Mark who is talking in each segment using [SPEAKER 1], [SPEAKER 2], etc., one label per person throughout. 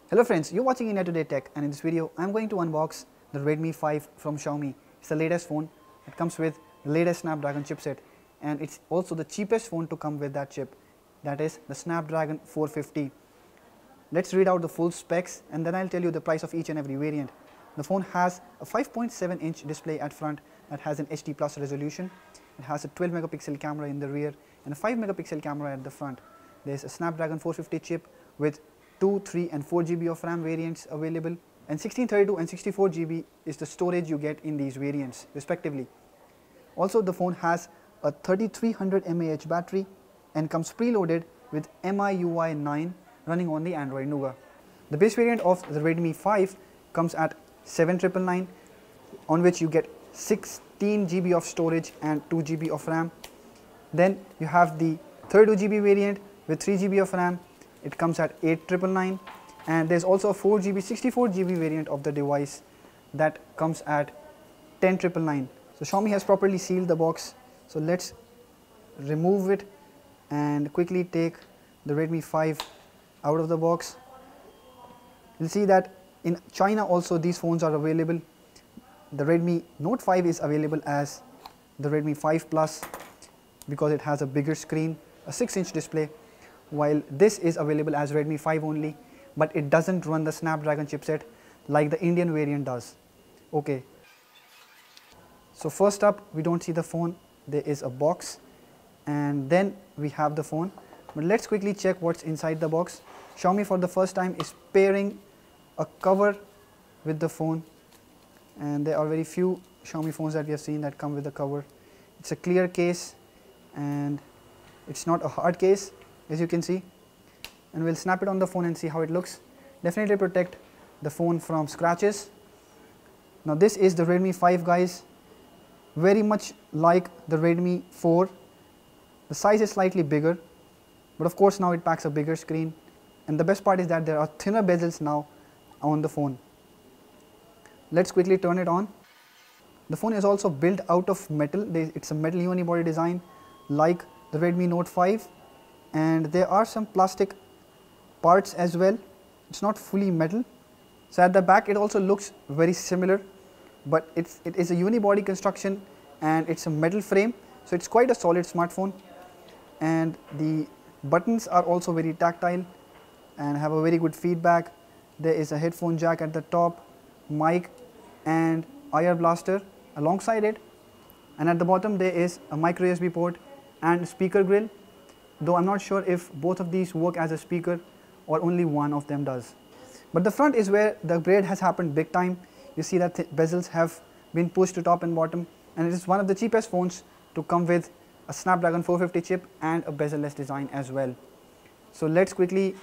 [SPEAKER 1] Hello friends, you're watching India Today Tech, and in this video I'm going to unbox the Redmi 5 from Xiaomi. It's the latest phone. It comes with the latest Snapdragon chipset, and it's also the cheapest phone to come with that chip, that is the Snapdragon 450. Let's read out the full specs and then I'll tell you the price of each and every variant. The phone has a 5.7-inch display at front that has an HD plus resolution. It has a 12 megapixel camera in the rear and a 5 megapixel camera at the front. There's a Snapdragon 450 chip with 2, 3 and 4 GB of RAM variants available, and 16, 32 and 64 GB is the storage you get in these variants respectively. Also, the phone has a 3300 mAh battery and comes preloaded with MIUI 9 running on the Android Nougat. The base variant of the Redmi 5 comes at 7999, on which you get 16 GB of storage and 2 GB of RAM. Then you have the 32 GB variant with 3 GB of RAM. It comes at 8999, and there's also a 4 GB 64 GB variant of the device that comes at 10999. So Xiaomi has properly sealed the box. So let's remove it and quickly take the Redmi 5 out of the box. You'll see that in China also these phones are available. The Redmi Note 5 is available as the Redmi 5 Plus because it has a bigger screen, a 6-inch display, while this is available as Redmi 5 only, but it doesn't run the Snapdragon chipset like the Indian variant does. Okay, so first up, we don't see the phone. There is a box and then we have the phone, but let's quickly check what's inside the box. Xiaomi for the first time is pairing a cover with the phone, and there are very few Xiaomi phones that we have seen that come with a cover. It's a clear case and it's not a hard case, as you can see, and we'll snap it on the phone and see how it looks. Definitely protect the phone from scratches. Now this is the Redmi 5, guys, very much like the Redmi 4. The size is slightly bigger, but of course now it packs a bigger screen, and the best part is that there are thinner bezels now on the phone. Let's quickly turn it on. The phone is also built out of metal. It's a metal unibody design like the Redmi Note 5, and there are some plastic parts as well. It's not fully metal. So at the back it also looks very similar, but it is a unibody construction and it's a metal frame, so it's quite a solid smartphone. And the buttons are also very tactile and have a very good feedback. There is a headphone jack at the top, mic and IR blaster alongside it, and at the bottom there is a micro USB port and speaker grill, though I'm not sure if both of these work as a speaker or only one of them does. But the front is where the upgrade has happened big time. You see that bezels have been pushed to top and bottom, and it is one of the cheapest phones to come with a Snapdragon 450 chip and a bezel-less design as well. So let's quickly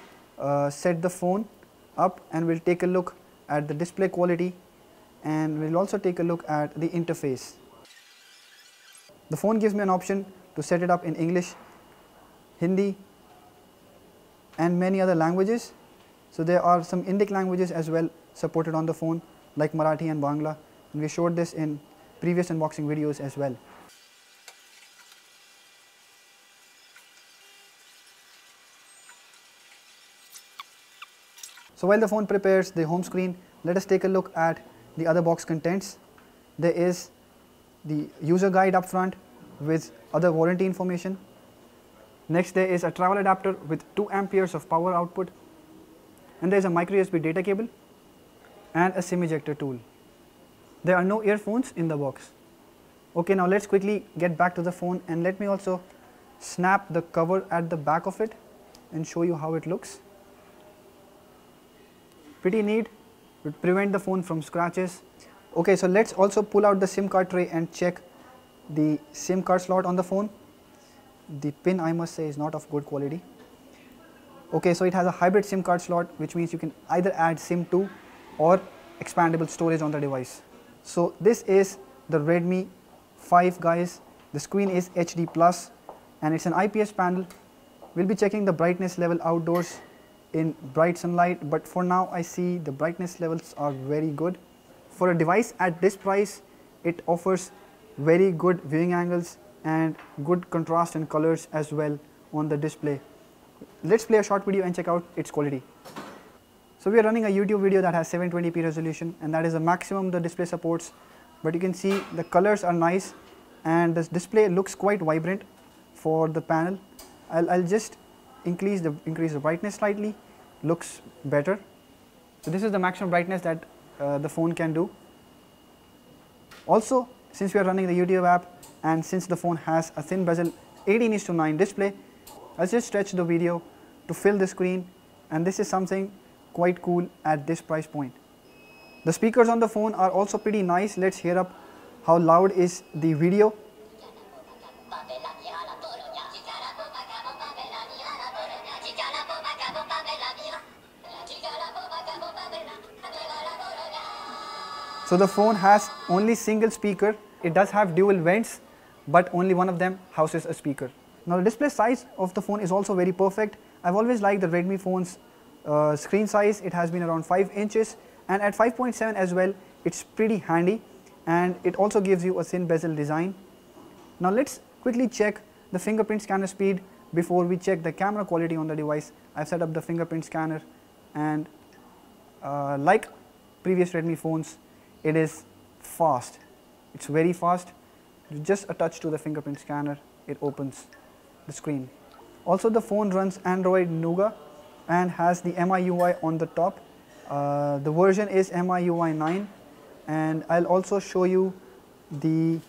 [SPEAKER 1] set the phone up and we'll take a look at the display quality, and we'll also take a look at the interface. The phone gives me an option to set it up in English, Hindi and many other languages. So there are some Indic languages as well supported on the phone, like Marathi and Bangla, and we showed this in previous unboxing videos as well. So while the phone prepares the home screen, let us take a look at the other box contents. There is the user guide up front with other warranty information. Next, there is a travel adapter with 2 amperes of power output, and there is a micro USB data cable and a SIM ejector tool. There are no earphones in the box. Okay, now let's quickly get back to the phone, and let me also snap the cover at the back of it and show you how it looks. Pretty neat, would prevent the phone from scratches. Okay, so let's also pull out the SIM card tray and check the SIM card slot on the phone. The pin, I must say, is not of good quality. Okay, so it has a hybrid SIM card slot, which means you can either add SIM 2 or expandable storage on the device. So this is the Redmi 5, guys. The screen is HD plus and it's an IPS panel. We'll be checking the brightness level outdoors in bright sunlight, but for now I see the brightness levels are very good. For a device at this price, it offers very good viewing angles and good contrast and colors as well on the display. Let's play a short video and check out its quality. So we are running a YouTube video that has 720p resolution, and that is the maximum the display supports. But you can see the colors are nice and this display looks quite vibrant for the panel. I'll just increase the brightness slightly, looks better. So this is the maximum brightness that the phone can do. Also, since we are running the YouTube app and since the phone has a thin bezel 18:9 display, I'll just stretch the video to fill the screen, and this is something quite cool at this price point. The speakers on the phone are also pretty nice. Let's hear up how loud is the video. So the phone has only single speaker. It does have dual vents, but only one of them houses a speaker. Now the display size of the phone is also very perfect. I've always liked the Redmi phone's screen size. It has been around 5 inches, and at 5.7 as well, it's pretty handy, and it also gives you a thin bezel design. Now let's quickly check the fingerprint scanner speed before we check the camera quality on the device. I've set up the fingerprint scanner, and like previous Redmi phones, it is fast. It's very fast. Just a touch to the fingerprint scanner, it opens the screen. Also, the phone runs Android Nougat and has the MIUI on the top. The version is MIUI 9, and I'll also show you the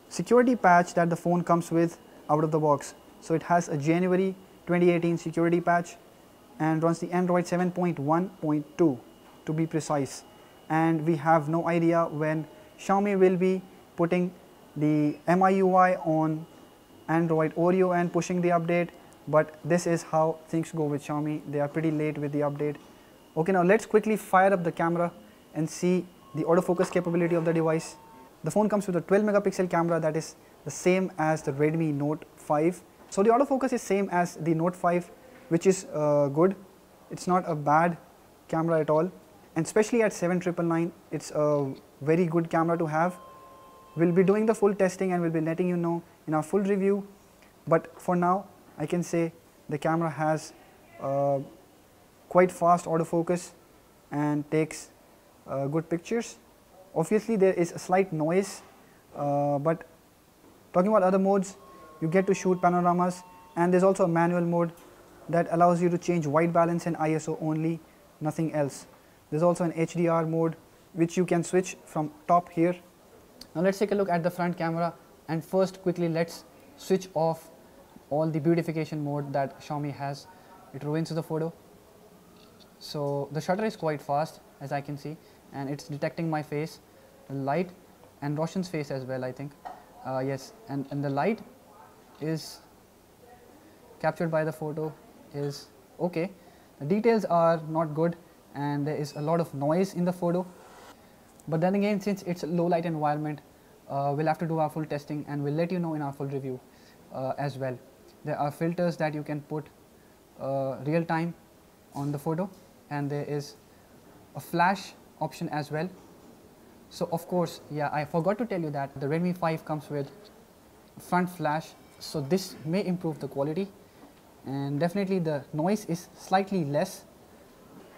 [SPEAKER 1] security patch that the phone comes with out of the box. So it has a January 2018 security patch and runs the Android 7.1.2 to be precise. And we have no idea when Xiaomi will be putting the MIUI on Android Oreo and pushing the update, but this is how things go with Xiaomi. They are pretty late with the update. Okay, now let's quickly fire up the camera and see the autofocus capability of the device. The phone comes with a 12 megapixel camera that is the same as the Redmi Note 5. So the autofocus is same as the Note 5, which is good. It's not a bad camera at all, and especially at 7,999, it's a very good camera to have. We'll be doing the full testing and we'll be letting you know in our full review, but for now I can say the camera has quite fast autofocus and takes good pictures. Obviously there is a slight noise, but talking about other modes, you get to shoot panoramas, and there's also a manual mode that allows you to change white balance and ISO only, nothing else. There's also an HDR mode which you can switch from top here. Now let's take a look at the front camera, and first quickly let's switch off all the beautification mode that Xiaomi has. It ruins the photo. So the shutter is quite fast, as I can see, and it's detecting my face, the light, and Roshan's face as well, I think. Yes, and the light is captured by the photo is okay. The details are not good and there is a lot of noise in the photo, but then again, since it's a low light environment, we'll have to do our full testing and we'll let you know in our full review as well. There are filters that you can put real time on the photo, and there is a flash option as well. So of course, yeah, I forgot to tell you that the Redmi 5 comes with front flash, so this may improve the quality, and definitely the noise is slightly less.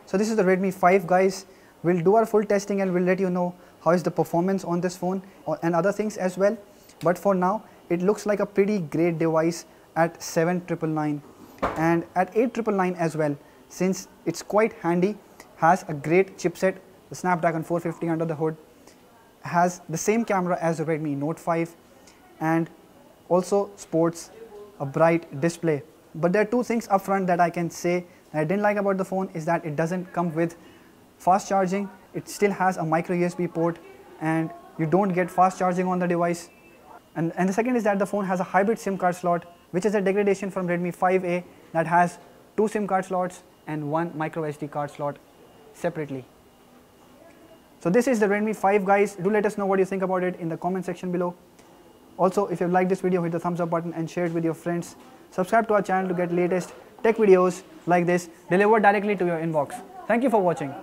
[SPEAKER 1] So this is the Redmi 5, guys. We'll do our full testing and we'll let you know how is the performance on this phone and other things as well. But for now, it looks like a pretty great device at 7,999 and at 8,999 as well, since it's quite handy, has a great chipset, the Snapdragon 450 under the hood, has the same camera as the Redmi Note 5, and also sports a bright display. But there are two things up front that I can say that I didn't like about the phone is that it doesn't come with fast charging. It still has a micro USB port and you don't get fast charging on the device. And the second is that the phone has a hybrid SIM card slot, which is a degradation from Redmi 5A that has 2 SIM card slots and 1 micro SD card slot separately. So this is the Redmi 5, guys. Do let us know what you think about it in the comment section below. Also, if you liked this video, hit the thumbs up button and share it with your friends. Subscribe to our channel to get latest tech videos like this delivered directly to your inbox. Thank you for watching.